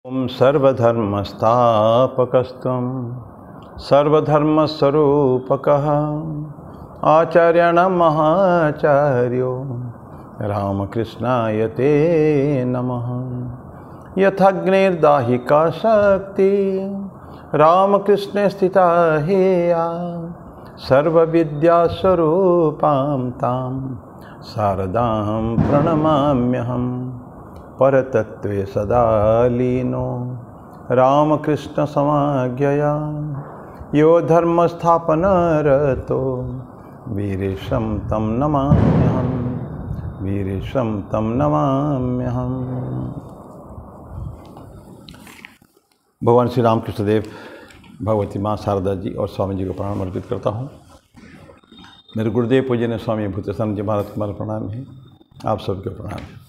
ओम सर्वधर्मस्थापकस्त्वं सर्वधर्मस्वरूपकः आचार्याणां महाचार्यो रामकृष्णाय ते नमः। यथाग्निर्दाहिका शक्ति रामकृष्णे स्थिता हेया सर्वविद्यास्वरूपां तां शारदां प्रणमाम्यहम्। परतत्वे सदा लीनो रामकृष्ण समाज्ञया यो धर्मस्थापनरतो वीरेशं तं नमाम्यहम्। वीरेशं तं नमाम्यहम्। भगवान श्री रामकृष्ण देव, भगवती माँ शारदा जी और स्वामी जी को प्रणाम अर्पित करता हूँ। मेरे गुरुदेव पूजनीय स्वामी भूतेश्वर जी महाराज को प्रणाम है। आप सबको प्रणाम है।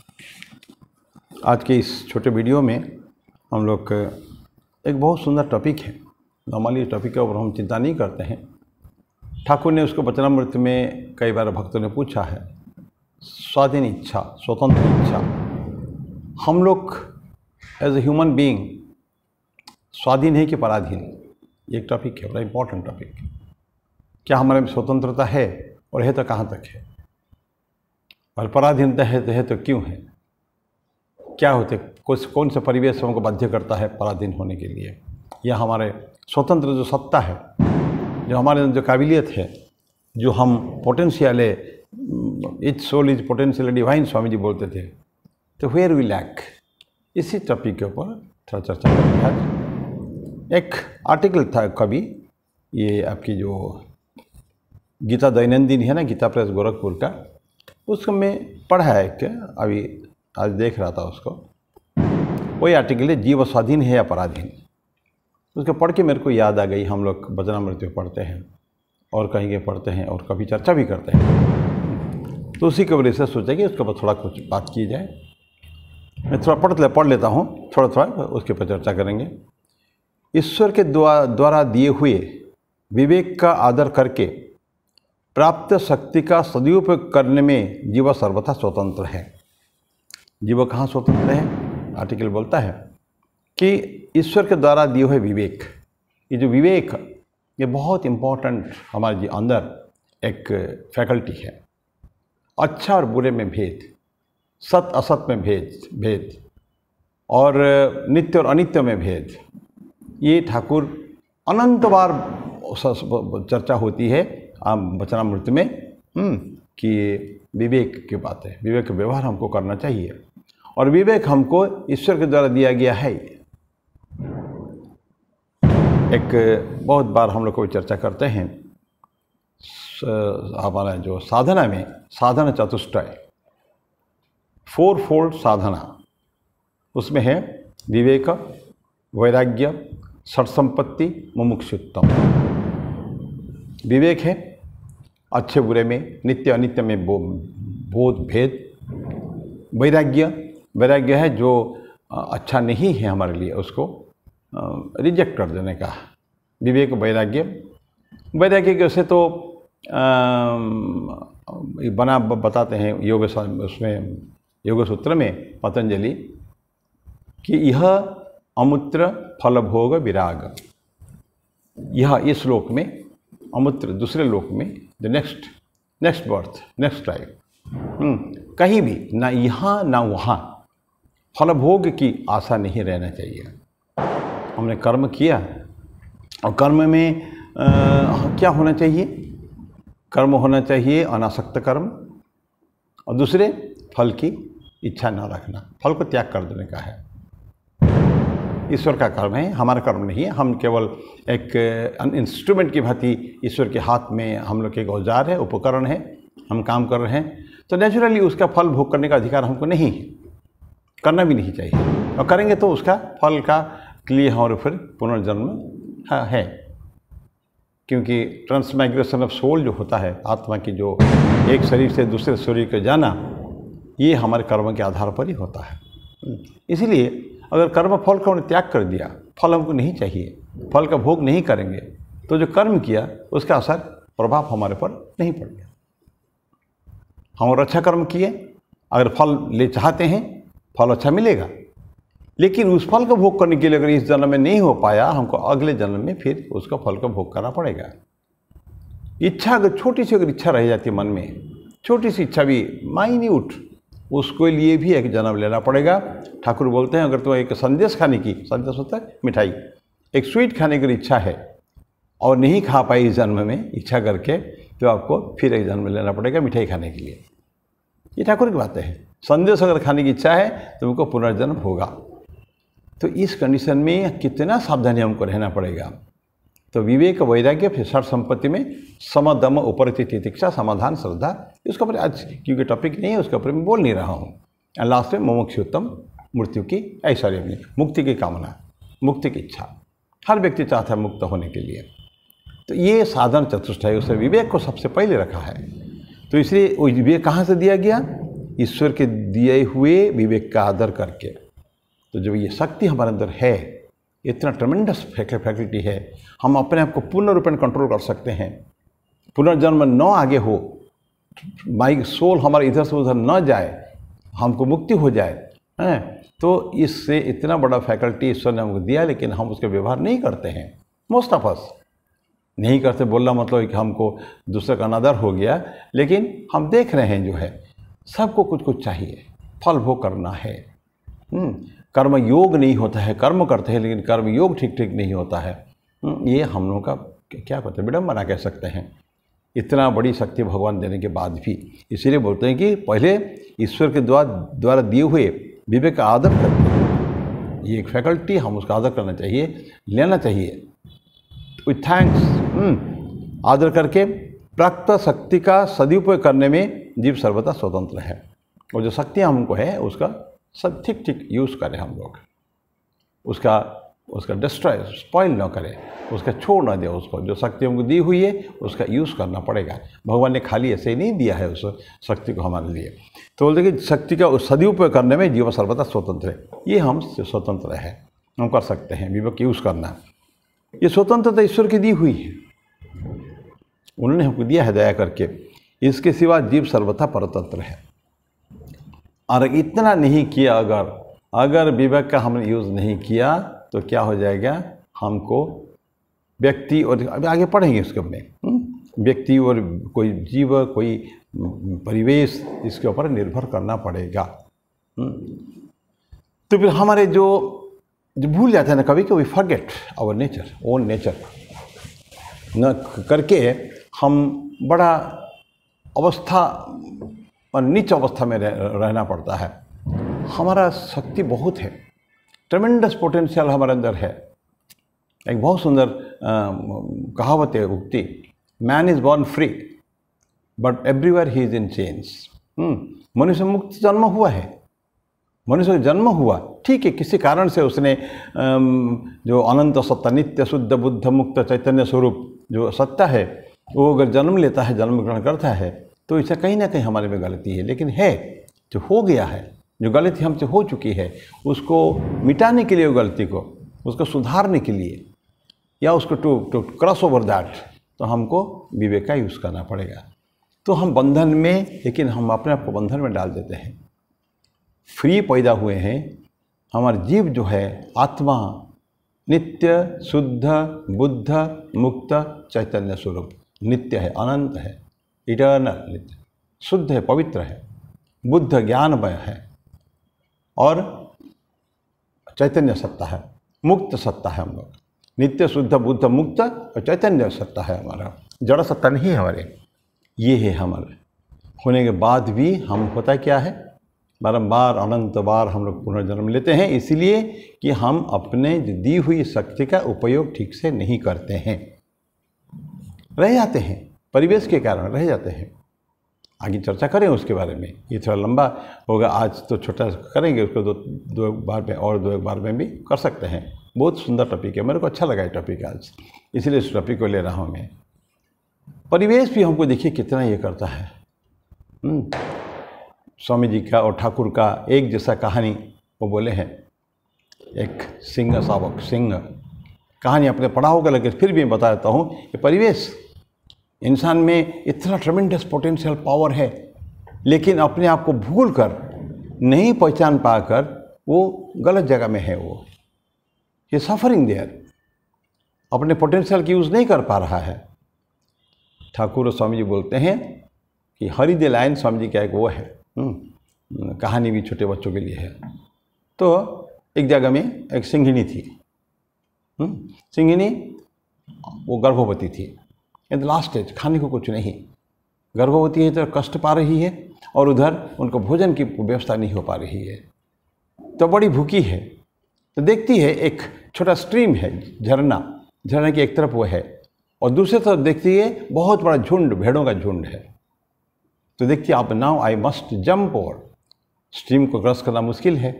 आज के इस छोटे वीडियो में हम लोग एक बहुत सुंदर टॉपिक है। नॉर्मली इस टॉपिक के ऊपर हम चिंता नहीं करते हैं। ठाकुर ने उसको वचनामृत में कई बार भक्तों ने पूछा है, स्वाधीन इच्छा, स्वतंत्र इच्छा। हम लोग एज ए ह्यूमन बीइंग स्वाधीन है कि पराधीन, ये एक टॉपिक है, बड़ा इंपॉर्टेंट टॉपिक। क्या हमारे में स्वतंत्रता है और है तो कहाँ तक है, और पराधीनता है तो क्यों है, क्या होते, कौन सा परिवेश हमको बाध्य करता है पराधीन होने के लिए, या हमारे स्वतंत्र जो सत्ता है, जो हमारे अंदर जो काबिलियत है, जो हम पोटेंशियल है, each soul is potential divine Swami ji बोलते थे, तो वेयर वी लैक। इसी टॉपिक के ऊपर थोड़ा चर्चा करेंगे आज। एक आर्टिकल था कभी, ये आपकी जो गीता दैनंदिन है ना, गीता प्रेस गोरखपुर का, उसको मैं पढ़ा है कि अभी आज देख रहा था उसको। वही आर्टिकल है, जीव स्वाधीन है या पराधीन। उसको पढ़ के मेरे को याद आ गई, हम लोग वचनामृत में पढ़ते हैं और कहीं के पढ़ते हैं और कभी चर्चा भी करते हैं, तो उसी की वजह से सोचा कि उसके ऊपर थोड़ा कुछ बात की जाए। मैं थोड़ा पढ़ लेता हूँ, थोड़ा उसके ऊपर चर्चा करेंगे। ईश्वर के द्वारा दिए हुए विवेक का आदर करके प्राप्त शक्ति का सदुपयोग करने में जीव सर्वथा स्वतंत्र है। जीव कहाँ स्वतंत्र है? आर्टिकल बोलता है कि ईश्वर के द्वारा दिए हुए विवेक, ये जो विवेक, ये बहुत इम्पोर्टेंट हमारे अंदर एक फैकल्टी है। अच्छा और बुरे में भेद, सत असत में भेद और नित्य और अनित्य में भेद, ये ठाकुर अनंत बार चर्चा होती है वचनामृत में कि विवेक की बात है। विवेक का व्यवहार हमको करना चाहिए और विवेक हमको ईश्वर के द्वारा दिया गया है। एक बहुत बार हम लोग को चर्चा करते हैं हमारा जो साधना में, साधना चतुष्टय, 4 फोल्ड साधना, उसमें है विवेक, वैराग्य, षट्संपत्ति, मुमुक्षुत्वम। विवेक है अच्छे बुरे में, नित्य अनित्य में बोध भेद। वैराग्य है जो अच्छा नहीं है हमारे लिए, उसको रिजेक्ट कर देने का विवेक। वैराग्य कैसे तो बताते हैं उसमें योग सूत्र में पतंजलि कि यह अमूत्र फलभोग विराग, यह इस लोक में, अमूत्र दूसरे लोक में, the next birth, next life, कहीं भी ना यहाँ ना वहाँ फलभोग की आशा नहीं रहना चाहिए। हमने कर्म किया और कर्म में क्या होना चाहिए? कर्म होना चाहिए अनासक्त कर्म, और दूसरे फल की इच्छा न रखना, फल को त्याग कर देने का है। ईश्वर का कर्म है, हमारा कर्म नहीं है। हम केवल एक इंस्ट्रूमेंट की भांति ईश्वर के हाथ में हम लोग एक औजार है, उपकरण है, हम काम कर रहे हैं, तो नेचुरली उसका फल भोग करने का अधिकार हमको नहीं है, करना भी नहीं चाहिए। और करेंगे तो उसका फल का के लिए हमारे फिर पुनर्जन्म है, क्योंकि ट्रांसमाइग्रेशन ऑफ सोल जो होता है, आत्मा की जो एक शरीर से दूसरे शरीर को जाना, ये हमारे कर्म के आधार पर ही होता है। इसीलिए अगर कर्म फल का उन्हें त्याग कर दिया, फल हमको नहीं चाहिए, फल का भोग नहीं करेंगे, तो जो कर्म किया उसका असर, प्रभाव हमारे पर नहीं पड़ेगा। हम और अच्छा कर्म किए, अगर फल ले चाहते हैं, फल अच्छा मिलेगा। लेकिन उस फल को भोग करने के लिए अगर इस जन्म में नहीं हो पाया, हमको अगले जन्म में फिर उसका फल का भोग करना पड़ेगा। इच्छा अगर छोटी सी अगर इच्छा रह जाती है मन में, छोटी सी इच्छा भी माइन्यूट, उसके लिए भी एक जन्म लेना पड़ेगा। ठाकुर बोलते हैं अगर तुम्हें एक संदेश खाने की, संदेश होता है मिठाई, एक स्वीट खाने की इच्छा है और नहीं खा पाई इस जन्म में इच्छा करके, तो आपको फिर एक जन्म लेना पड़ेगा मिठाई खाने के लिए। ये ठाकुर की बातें हैं। संदेश अगर खाने की इच्छा है तो उनको पुनर्जन्म होगा। तो इस कंडीशन में कितना सावधानी हमको रहना पड़ेगा। तो विवेक वैराग्य फिर षट संपत्ति में सम दम उपरति तितिक्षा समाधान श्रद्धा, उसके ऊपर आज क्योंकि टॉपिक नहीं है उसके ऊपर मैं बोल नहीं रहा हूँ। लास्ट में मुमुक्षुत्तम मृत्यु की ऐश्वर्य अपनी मुक्ति की कामना, मुक्ति की इच्छा, हर व्यक्ति चाहता है मुक्त होने के लिए। तो ये साधन चतुष्टय है, उसने विवेक को सबसे पहले रखा है। तो इसलिए वो विवेक कहाँ से दिया गया? ईश्वर के दिए हुए विवेक का आदर करके। तो जब ये शक्ति हमारे अंदर है, इतना ट्रमेंडस फैकल्टी है, हम अपने आप को पूर्ण रूपेण कंट्रोल कर सकते हैं। पुनर्जन्म न आगे हो, माई सोल हमारे इधर से उधर न जाए, हमको मुक्ति हो जाए हैं। तो इससे इतना बड़ा फैकल्टी ईश्वर ने हमको दिया, लेकिन हम उसका व्यवहार नहीं करते हैं। मोस्ट ऑफ अस नहीं करते। बोलना मतलब कि हमको दूसरे का अनादर हो गया, लेकिन हम देख रहे हैं जो है सबको कुछ कुछ चाहिए, फल भोग करना है। कर्म योग नहीं होता है, कर्म करते हैं लेकिन कर्म योग ठीक ठीक नहीं होता है। ये हम लोगों का क्या कहते हैं, विडम्बना कह सकते हैं। इतना बड़ी शक्ति भगवान देने के बाद भी, इसीलिए बोलते हैं कि पहले ईश्वर के द्वारा दिए हुए विवेक का आदर करते, ये एक फैकल्टी, हम उसका आदर करना चाहिए, लेना चाहिए विथ थैंक्स। आदर करके प्राप्त शक्ति का सदुपयोग करने में जीव सर्वथा स्वतंत्र है। और जो शक्तियाँ हमको है उसका सब ठीक ठीक यूज़ करें हम लोग, उसका डिस्ट्रॉय स्पॉइल ना करें, उसका छोड़ ना दे। उसको जो शक्ति हमको दी हुई है उसका यूज़ करना पड़ेगा। भगवान ने खाली ऐसे ही नहीं दिया है उस शक्ति को हमारे लिए। तो बोलते कि शक्ति का सदुपयोग करने में जीव सर्वथा स्वतंत्र है। ये हम स्वतंत्र है, हम कर सकते हैं विवेक यूज़ करना। ये स्वतंत्रता ईश्वर की दी हुई है, उन्होंने हमको दिया है दया करके। इसके सिवा जीव सर्वथा परतंत्र है। और इतना नहीं किया, अगर विवेक का हमने यूज़ नहीं किया तो क्या हो जाएगा, हमको व्यक्ति और आगे पढ़ेंगे उसके में व्यक्ति और कोई जीव, कोई परिवेश, इसके ऊपर निर्भर करना पड़ेगा। तो फिर हमारे जो भूल जाते हैं ना, कभी कभी forget our nature, own nature न करके हम बड़ा अवस्था और नीच अवस्था में रहना पड़ता है। हमारा शक्ति बहुत है, ट्रेमेंडस पोटेंशियल हमारे अंदर है। एक बहुत सुंदर कहावत है, उक्ति, man is born free but everywhere he is in change. मनुष्य मुक्त जन्म हुआ है, मनुष्य का जन्म हुआ ठीक है, किसी कारण से उसने जो अनंत सत्ता, नित्य शुद्ध बुद्ध मुक्त चैतन्य स्वरूप जो सत्ता है, वो अगर जन्म लेता है, जन्म ग्रहण करता है, तो इससे कहीं ना कहीं हमारे में गलती है। लेकिन है जो हो गया है, जो गलती हमसे हो चुकी है, उसको मिटाने के लिए, वो गलती को उसको सुधारने के लिए, या उसको टू क्रॉस ओवर दैट, तो हमको विवेक का यूज़ करना पड़ेगा। तो हम बंधन में, लेकिन हम अपने आप को बंधन में डाल देते हैं। फ्री पैदा हुए हैं, हमारे जीव जो है आत्मा नित्य शुद्ध बुद्ध मुक्त चैतन्य स्वरूप, नित्य है, अनंत है, इटर्नल, नित्य शुद्ध है, पवित्र है, बुद्ध ज्ञानमय है और चैतन्य सत्ता है, मुक्त सत्ता है। हम लोग नित्य शुद्ध बुद्ध मुक्त और चैतन्य सत्ता है, हमारा जड़ सत्ता नहीं है हमारे। ये है हमारे होने के बाद भी हम होता क्या है, बारंबार अनंत बार हम लोग पुनर्जन्म लेते हैं, इसलिए कि हम अपने दी हुई शक्ति का उपयोग ठीक से नहीं करते हैं, रह जाते हैं, परिवेश के कारण रह जाते हैं। आगे चर्चा करें उसके बारे में, ये थोड़ा लंबा होगा, आज तो छोटा करेंगे, उसको दो बार में और दो एक बार में भी कर सकते हैं। बहुत सुंदर टॉपिक है, मेरे को अच्छा लगा ये टॉपिक आज, इसलिए इस टॉपिक को ले रहा हूँ मैं। परिवेश भी हमको देखिए कितना ये करता है। स्वामी जी का और ठाकुर का एक जैसा कहानी वो बोले हैं, एक सिंह शावक, सिंह कहानी आपने पढ़ा होगा, लेकिन फिर भी मैं बता देता हूँ कि परिवेश इंसान में इतना ट्रेमेंडस पोटेंशियल पावर है, लेकिन अपने आप को भूल कर, नहीं पहचान पाकर वो गलत जगह में है, वो ये सफरिंग देयर, अपने पोटेंशियल की यूज़ नहीं कर पा रहा है। ठाकुर स्वामी जी बोलते हैं कि हरि द लायन, स्वामी जी का एक वो है, कहानी भी छोटे बच्चों के लिए है। तो एक जगह में एक सिंघिनी थी, सिंघिनी वो गर्भवती थी, इन द लास्ट स्टेज, खाने को कुछ नहीं, गर्भवती है तो कष्ट पा रही है और उधर उनको भोजन की व्यवस्था नहीं हो पा रही है, तो बड़ी भूखी है। तो देखती है एक छोटा स्ट्रीम है, झरना, झरने की एक तरफ वो है और दूसरी तरफ देखती है बहुत बड़ा झुंड, भेड़ों का झुंड है। तो देखती है अब now I must jump over, stream को क्रॉस करना मुश्किल है,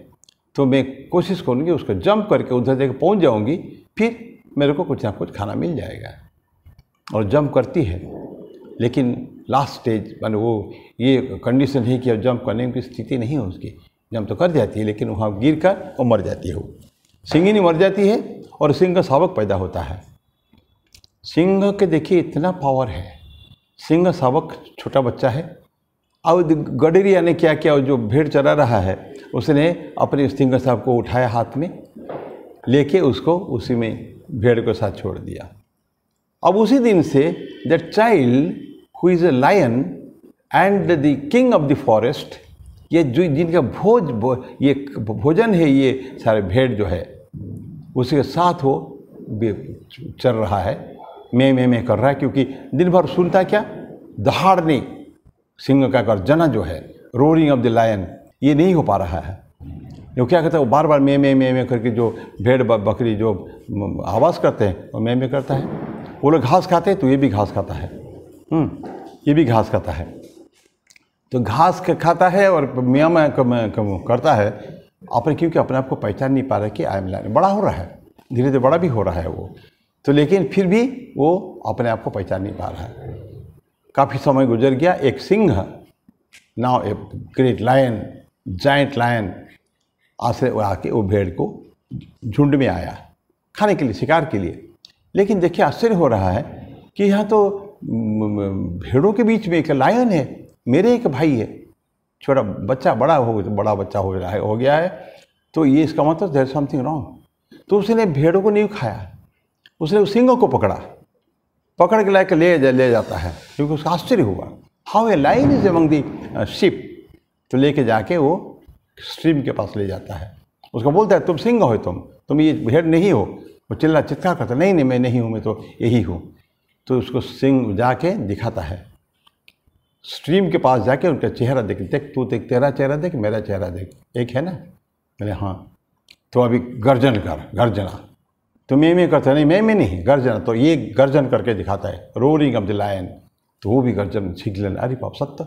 तो मैं कोशिश करूँगी उसको जंप करके उधर जाकर पहुँच जाऊँगी, फिर मेरे को कुछ ना कुछ खाना मिल जाएगा। और जंप करती है, लेकिन लास्ट स्टेज माने वो ये कंडीशन है कि अब जंप करने की स्थिति नहीं है उसकी, जंप तो कर जाती है लेकिन वहाँ गिर कर वो मर जाती है, वो सिंघिनी मर जाती है और सिंह का शावक पैदा होता है। सिंह के देखिए इतना पावर है, सिंह शावक छोटा बच्चा है। अब गडरिया ने क्या किया, जो भेड़ चरा रहा है उसने अपने सिंह साहब को उठाया, हाथ में लेके उसको उसी में भेड़ के साथ छोड़ दिया। अब उसी दिन से that child who is a lion and the king of the forest, ये जो जिनका ये भोजन है, ये सारे भेड़ जो है उसी के साथ वो चल रहा है, मैं कर रहा है, क्योंकि दिन भर सुनता क्या, दहाड़ने सिंह का गर्जना जो है, रोरिंग ऑफ द लायन, ये नहीं हो पा रहा है। जो क्या कहता है, वो बार बार मैं करके जो भेड़ बकरी जो आवाज़ करते हैं वो मैं करता है। वो लोग घास खाते हैं तो ये भी घास खाता है, ये भी घास खाता है, तो घास खाता है और मियाँ मैं करता है अपने, क्योंकि अपने आप को पहचान नहीं पा रहा कि आई एम लायन। बड़ा हो रहा है, धीरे धीरे बड़ा भी हो रहा है वो, तो लेकिन फिर भी वो अपने आप को पहचान नहीं पा रहा है। काफ़ी समय गुजर गया, एक सिंह, now a great lion, giant lion, आश्रय आके वो भेड़ को झुंड में आया खाने के लिए, शिकार के लिए। लेकिन देखिए आश्चर्य हो रहा है कि यहाँ तो भेड़ों के बीच में एक लायन है, मेरे एक भाई है, छोटा बच्चा बड़ा बच्चा हो गया है, तो ये इसका मतलब देयर समथिंग रॉन्ग। तो उसने भेड़ों को नहीं खाया, उसने उस सिंह को पकड़ के लाके ले जाता है, क्योंकि उसका आश्चर्य हुआ, how a lion is among the sheep. तो लेके जाके वो स्ट्रीम के पास ले जाता है, उसको बोलता है तुम सिंह हो, तुम ये भेड़ नहीं हो। वो चित्कार करता, नहीं मैं नहीं हूँ, मैं तो यही हूँ। तो उसको सिंह जाके दिखाता है, स्ट्रीम के पास जाके उनका चेहरा देख तू देख, तेरा चेहरा देख, मेरा चेहरा देख, एक है ना। मैंने हाँ, तो अभी गर्जना, तो मैं करता नहीं, मैं नहीं, गर्जना। तो ये गर्जन करके दिखाता है, रोरिंग ऑफ द लायन, तो वो भी गर्जन सीख लेना, अरे पाप सत्य।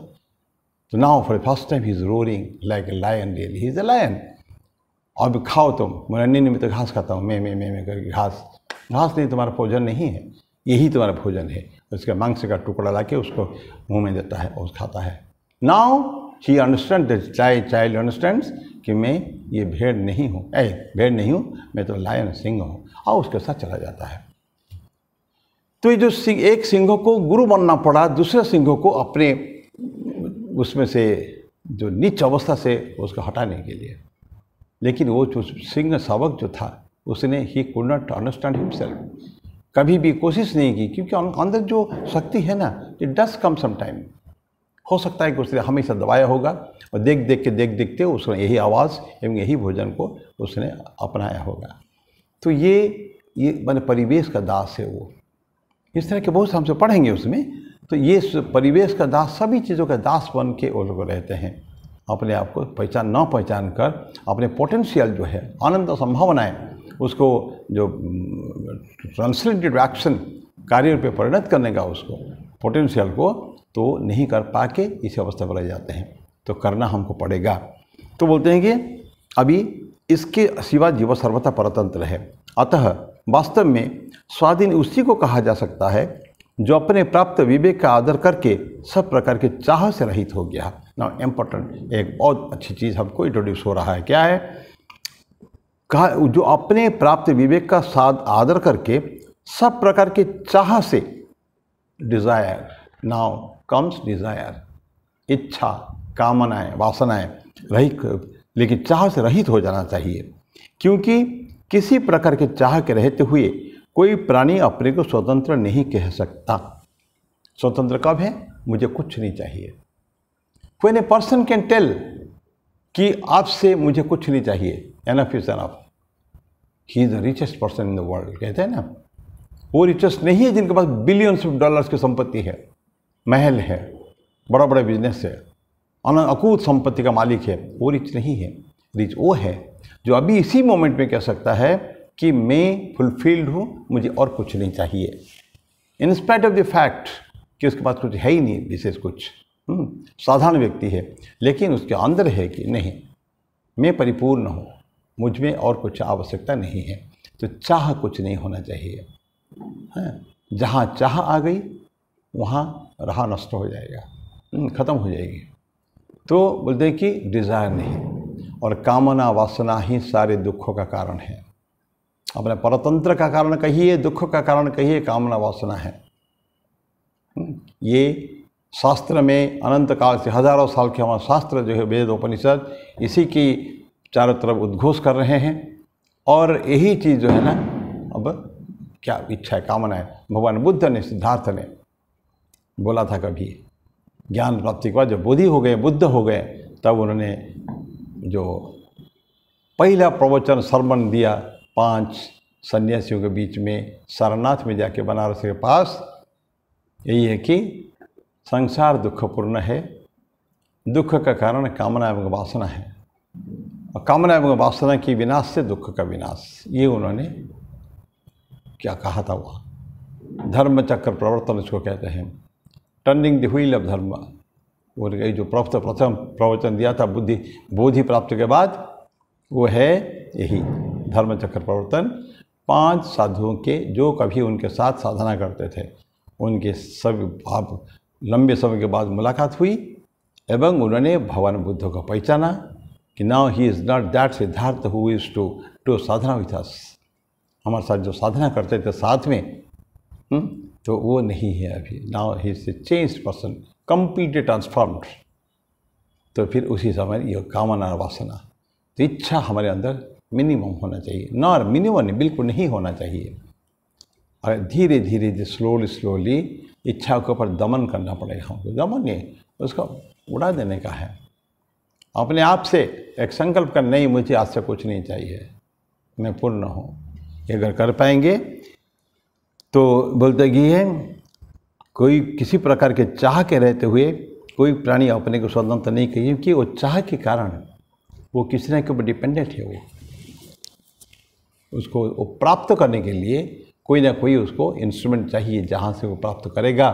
तो now for the first time he is roaring like a lion, really he is a lion. अब खाओ तुम, मैं नहीं मैं तो घास खाता हूँ, मैं करके घास नहीं, तुम्हारा भोजन नहीं है, यही तुम्हारा भोजन है। उसके मांस का टुकड़ा लाके उसको मुंह में देता है और खाता है। Now he understand, the child understands कि मैं ये भेड़ नहीं हूँ, भेड़ नहीं हूँ, मैं तो लायन सिंह हूँ, और उसके साथ चला जाता है। तो ये जो एक सिंह को गुरु बनना पड़ा, दूसरे सिंह को अपने उसमें से जो नीच अवस्था से उसको हटाने के लिए। लेकिन वो जो सिंह शावक जो था, उसने he could not understand himself, कभी भी कोशिश नहीं की, क्योंकि अंदर जो शक्ति है ना, it does come some time. हो सकता है कि उसने हमेशा दबाया होगा और देखते उसने यही आवाज़ एवं यही भोजन को उसने अपनाया होगा। तो ये माने परिवेश का दास है वो। इस तरह के बहुत से हमसे पढ़ेंगे उसमें। तो ये परिवेश का दास, सभी चीज़ों का दास बन के वो लोग रहते हैं, अपने आप को पहचान कर अपने पोटेंशियल जो है, आनंद और संभावनाएँ, उसको जो ट्रांसलेटेड एक्शन कार्य पे परिणत करने का उसको पोटेंशियल को तो नहीं कर पाके इसी अवस्था पर रह जाते हैं। तो करना हमको पड़ेगा। तो बोलते हैं कि अभी इसके सिवा जीव सर्वथा परतंत्र है, अतः वास्तव में स्वाधीन उसी को कहा जा सकता है जो अपने प्राप्त विवेक का आदर करके सब प्रकार के चाह से रहित हो गया। ना इम्पोर्टेंट, एक बहुत अच्छी चीज़ हमको इंट्रोड्यूस हो रहा है, क्या है? कहा जो अपने प्राप्त विवेक का साथ आदर करके सब प्रकार के चाह से, डिज़ायर, नाउ कम्स डिज़ायर, इच्छा, कामनाएं, वासनाएं रहित, लेकिन चाह से रहित हो जाना चाहिए, क्योंकि किसी प्रकार के चाह के रहते हुए कोई प्राणी अपने को स्वतंत्र नहीं कह सकता। स्वतंत्र कब है? मुझे कुछ नहीं चाहिए। When a person can tell कि आपसे मुझे कुछ नहीं चाहिए, enough is enough, he is the richest person in the world, कहते हैं ना। वो रिचेस्ट नहीं है जिनके पास बिलियंस ऑफ डॉलर्स की संपत्ति है, महल है, बड़ा बड़ा बिजनेस है, अकूत संपत्ति का मालिक है। वो रिच नहीं है। रिच वो है जो अभी इसी मोमेंट में कह सकता है कि मैं फुलफिल्ड हूँ, मुझे और कुछ नहीं चाहिए, in spite of the fact कि उसके पास कुछ है ही नहीं विशेष कुछ। साधारण व्यक्ति है, लेकिन उसके अंदर है कि नहीं, मैं परिपूर्ण हूँ, मुझ में और कुछ आवश्यकता नहीं है। तो चाह कुछ नहीं होना चाहिए। जहाँ चाह आ गई वहाँ राह नष्ट हो जाएगा, ख़त्म हो जाएगी। तो बोलते हैं कि डिज़ायर नहीं, और कामना वासना ही सारे दुखों का कारण है। अपने परतंत्र का कारण कहिए, दुख का कारण कहिए, कामना वासना है। ये शास्त्र में अनंत काल से, हजारों साल के हमारे शास्त्र जो है वेद उपनिषद, इसी की चारों तरफ उद्घोष कर रहे हैं। और यही चीज़ जो है ना, अब क्या इच्छा है, कामना है। भगवान बुद्ध ने, सिद्धार्थ ने बोला था कभी, ज्ञान प्राप्ति के बाद जब बोधि हो गए, बुद्ध हो गए, तब उन्होंने जो पहला प्रवचन सरमन दिया 5 सन्यासियों के बीच में सारनाथ में जाके, बनारस के पास, यही है कि संसार दुखपूर्ण है, दुख का कारण कामना एवं वासना है, और कामना एवं वासना की विनाश से दुख का विनाश। ये उन्होंने क्या कहा था वहाँ, धर्म चक्र प्रवर्तन इसको कहते हैं, टर्निंग द व्हील ऑफ धर्म। और ये जो प्रथम प्रवचन दिया था बोधि प्राप्ति के बाद, वो है यही धर्म चक्र प्रवर्तन। 5 साधुओं के जो कभी उनके साथ साधना करते थे, उनके सब आप लंबे समय के बाद मुलाकात हुई, एवं उन्होंने भगवान बुद्ध को पहचाना कि now he is not that Siddhartha who is to sadhana with us. हमारे साथ जो साधना करते थे साथ में, तो वो नहीं है अभी। Now he is a changed person, completely transformed. तो फिर उसी समय ये कामना वासना, तो इच्छा हमारे अंदर मिनिमम होना चाहिए, नॉर मिनिमम नहीं, बिल्कुल नहीं होना चाहिए। और धीरे धीरे स्लोली इच्छा के ऊपर दमन करना पड़ेगा हमको। दमन नहीं, उसको उड़ा देने का है। अपने आप से एक संकल्प कर, नहीं मुझे आज से कुछ नहीं चाहिए, मैं पूर्ण हूँ। ये अगर कर पाएंगे तो बोलते कि है, कोई किसी प्रकार के चाह के रहते हुए कोई प्राणी अपने को स्वतंत्र नहीं कहिए, क्योंकि वो चाह के कारण वो किसी न के ऊपर डिपेंडेंट है। वो उसको वो प्राप्त करने के लिए कोई ना कोई उसको इंस्ट्रूमेंट चाहिए, जहाँ से वो प्राप्त करेगा।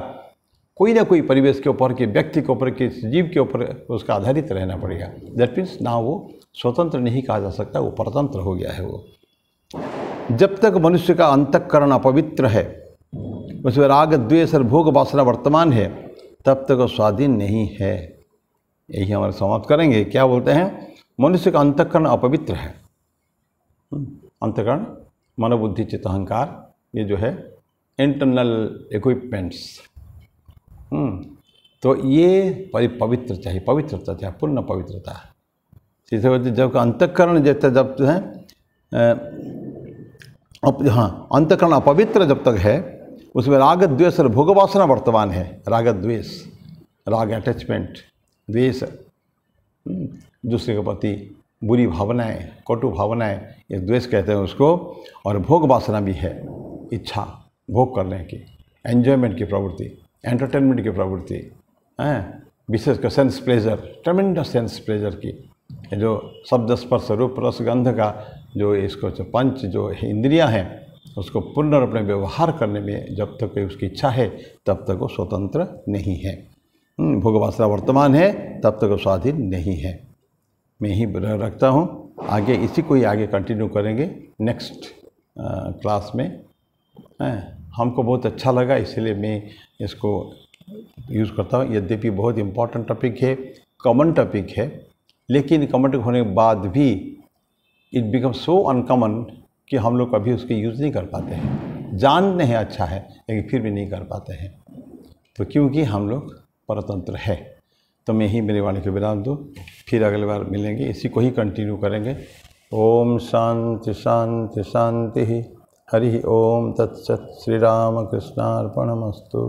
कोई ना कोई परिवेश के ऊपर, के व्यक्ति के ऊपर, के जीव के ऊपर उसका आधारित रहना पड़ेगा। दैट मीन्स ना वो स्वतंत्र नहीं कहा जा सकता, वो परतंत्र हो गया है। वो जब तक मनुष्य का अंतःकरण अपवित्र है, उसमें राग द्वेष और भोग वासना वर्तमान है, तब तक वो स्वाधीन नहीं है। यही हमारे समाप्त करेंगे। क्या बोलते हैं? मनुष्य का अंतःकरण अपवित्र है। अंतःकरण मनोबुद्धि चित्त अहंकार, ये जो है इंटरनल इक्विपमेंट्स, तो ये पवित्र चाहिए, पवित्रता चाहिए, पूर्ण पवित्रता। सीधे बोलते जब अंतःकरण जब है अंतःकरण अपवित्र जब तक है, उसमें राग द्वेष और भोग वासना वर्तमान है। राग द्वेष, राग अटैचमेंट, द्वेष दूसरे के प्रति बुरी भावनाएं, कटु भावनाएं, ये द्वेष कहते हैं उसको। और भोग वासना भी है, इच्छा भोग करने की, एन्जॉयमेंट की प्रवृत्ति, एंटरटेनमेंट की प्रवृत्ति, विशेषकर सेंस प्लेजर, ट्रेमेंडस सेंस प्लेजर की, जो शब्द स्पर्श रूप रस गंध का जो इसको जो पंच जो इंद्रियां हैं, उसको पूर्ण रूप में व्यवहार करने में जब तक उसकी इच्छा है तब तक वो स्वतंत्र नहीं है। भोग वासना वर्तमान है, तब तक वो स्वाधीन नहीं है। मैं ही रखता हूँ, आगे इसी को ही आगे कंटिन्यू करेंगे नेक्स्ट क्लास में। हमको बहुत अच्छा लगा, इसलिए मैं इसको यूज़ करता हूँ। यद्यपि बहुत इम्पॉर्टेंट टॉपिक है, कॉमन टॉपिक है, लेकिन कॉमन होने के बाद भी इट बिकम सो अनकॉमन कि हम लोग कभी उसके यूज़ नहीं कर पाते हैं। जानते हैं अच्छा है, लेकिन फिर भी नहीं कर पाते हैं। तो क्योंकि हम लोग परतंत्र है। तुम यही मेरी वाणी को विराम दो, फिर अगली बार मिलेंगे, इसी को ही कंटिन्यू करेंगे। ओम शांति शांति शांति। हरि ओम तत्सत। श्री राम कृष्णार्पणमस्तु।